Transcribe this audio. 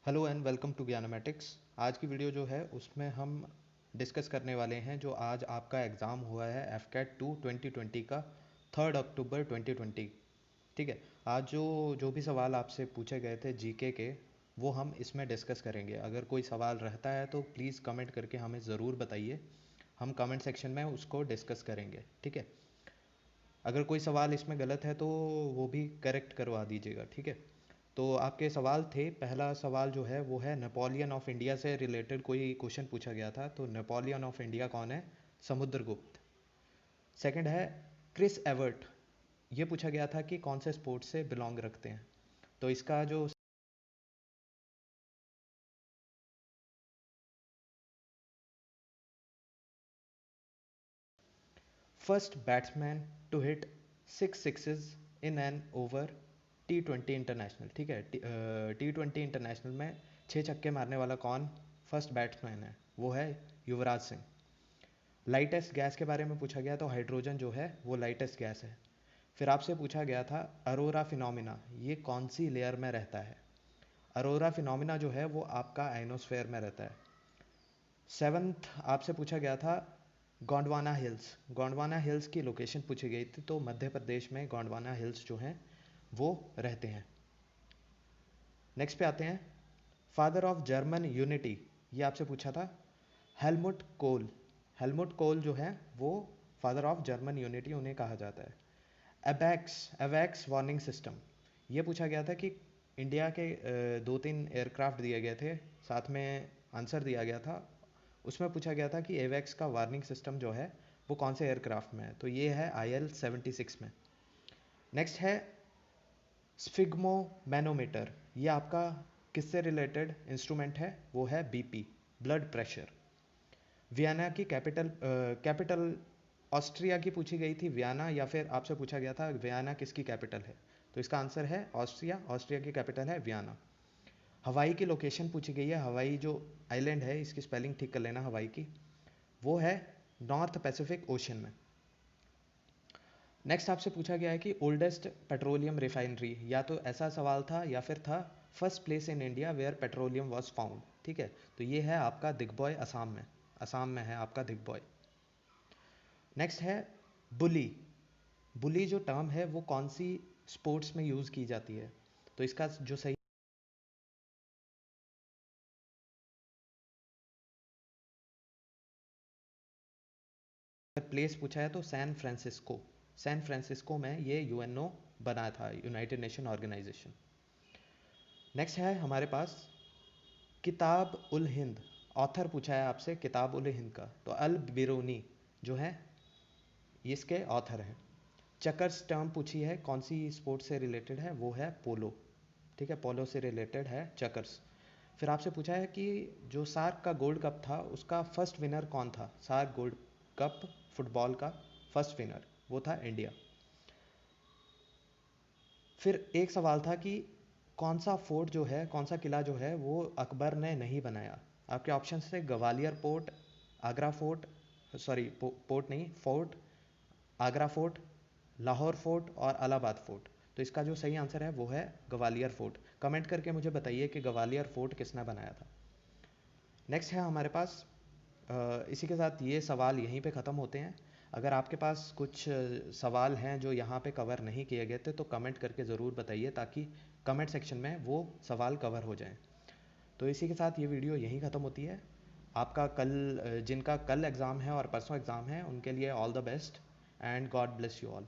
Hello and welcome to Gyanmatics. आज की video जो है उसमें हम डिस्कस करने वाले हैं जो आज आपका एग्ज़ाम हुआ है एफकेट 2 2020 का 3 अक्टूबर 2020। ठीक है। आज जो भी सवाल आपसे पूछे गए थे जीके के वो हम इसमें डिस्कस करेंगे। अगर कोई सवाल रहता है तो प्लीज़ कमेंट करके हमें ज़रूर बताइए, हम कमेंट सेक्शन में उसको डिस्कस करेंगे। ठीक है। अगर कोई सवाल इसमें गलत है तो वो भी करेक्ट करवा दीजिएगा। ठीक है। तो आपके सवाल थे, पहला सवाल जो है वो है नेपोलियन ऑफ इंडिया से रिलेटेड कोई क्वेश्चन पूछा गया था। तो नेपोलियन ऑफ इंडिया कौन है? समुद्रगुप्त। सेकंड है क्रिस एवर्ट, ये पूछा गया था कि कौन से स्पोर्ट्स से बिलोंग रखते हैं। तो इसका जो first batsman to hit 6 sixes in an over T20 international. ठीक है। T20 इंटरनेशनल में 6 छक्के मारने वाला कौन फर्स्ट बैट्समैन है? वो है युवराज सिंह। लाइटेस्ट गैस के बारे में पूछा गया तो हाइड्रोजन जो है वो लाइटेस्ट गैस है। फिर आपसे पूछा गया था अरोरा फिनोमिना ये कौन सी लेयर में रहता है? अरोरा फिनोमिना जो है वो आपका आइनोस्फेयर में रहता है। सेवन्थ आपसे पूछा गया था गोंडवाना हिल्स। गोंडवाना हिल्स की लोकेशन पूछी गई थी, तो मध्य प्रदेश में गोंडवाना हिल्स जो हैं वो रहते हैं। नेक्स्ट पे आते हैं फादर ऑफ जर्मन यूनिटी, ये आपसे पूछा था हेलमुट कोल। हेलमुट कोल जो है वो फादर ऑफ जर्मन यूनिटी उन्हें कहा जाता है। एबैक्स एवैक्स वार्निंग सिस्टम, ये पूछा गया था कि इंडिया के 2-3 एयरक्राफ्ट दिए गए थे, साथ में आंसर दिया गया था। उसमें पूछा गया था कि एवैक्स का वार्निंग सिस्टम जो है वो कौन से एयरक्राफ्ट में है? तो ये है IL-76 में। नेक्स्ट है स्फिग्मो मैनोमीटर, ये आपका किससे रिलेटेड इंस्ट्रूमेंट है? वो है BP, ब्लड प्रेशर। वियना की कैपिटल ऑस्ट्रिया की पूछी गई थी, वियना, या फिर आपसे पूछा गया था वियना किसकी कैपिटल है? तो इसका आंसर है ऑस्ट्रिया, ऑस्ट्रिया की कैपिटल है वियना। हवाई की लोकेशन पूछी गई है, हवाई जो आइलैंड है इसकी स्पेलिंग ठीक कर लेना हवाई की, वो है नॉर्थ पैसिफिक ओशन में। नेक्स्ट आपसे पूछा गया है कि ओल्डेस्ट पेट्रोलियम रिफाइनरी, या तो ऐसा सवाल था या फिर था first place in India where petroleum was found. ठीक है। तो ये है आपका दिग्बॉय, असम में। असम में है आपका दिग्बॉय। नेक्स्ट है बुली। बुली जो टर्म है वो कौन सी स्पोर्ट्स में यूज़ की जाती है? तो इसका जो सही प्लेस पूछा है तो सैन फ्रांसिस्को। सैन फ्रांसिस्को में ये UNO बना था, यूनाइटेड नेशन ऑर्गेनाइजेशन। नेक्स्ट है हमारे पास किताब उल हिंद। ऑथर पूछा है आपसे किताब उल हिंद का, तो अल बिरूनी जो है इसके ऑथर हैं। चकर्स टर्म पूछी है कौन सी स्पोर्ट से रिलेटेड है? वो है पोलो। ठीक है, पोलो से रिलेटेड है चकर्स। फिर आपसे पूछा है कि जो सार्क का गोल्ड कप था उसका फर्स्ट विनर कौन था? सार्क गोल्ड कप फुटबॉल का फर्स्ट विनर वो था इंडिया। फिर एक सवाल था कि कौन सा फोर्ट जो है, कौन सा किला जो है वो अकबर ने नहीं बनाया? आपके ऑप्शन थे Gwalior fort, Agra fort, sorry port नहीं, fort, Agra fort, Lahore fort और इलाहाबाद फोर्ट। तो इसका जो सही आंसर है वो है ग्वालियर फोर्ट। कमेंट करके मुझे बताइए कि ग्वालियर फोर्ट किसने बनाया था। नेक्स्ट है हमारे पास इसी के साथ ये सवाल यहीं पे ख़त्म होते हैं। अगर आपके पास कुछ सवाल हैं जो यहाँ पे कवर नहीं किए गए थे तो कमेंट करके ज़रूर बताइए, ताकि कमेंट सेक्शन में वो सवाल कवर हो जाएं। तो इसी के साथ ये वीडियो यहीं ख़त्म होती है। आपका कल जिनका कल एग्ज़ाम है और परसों एग्ज़ाम है उनके लिए all the best and God bless you all.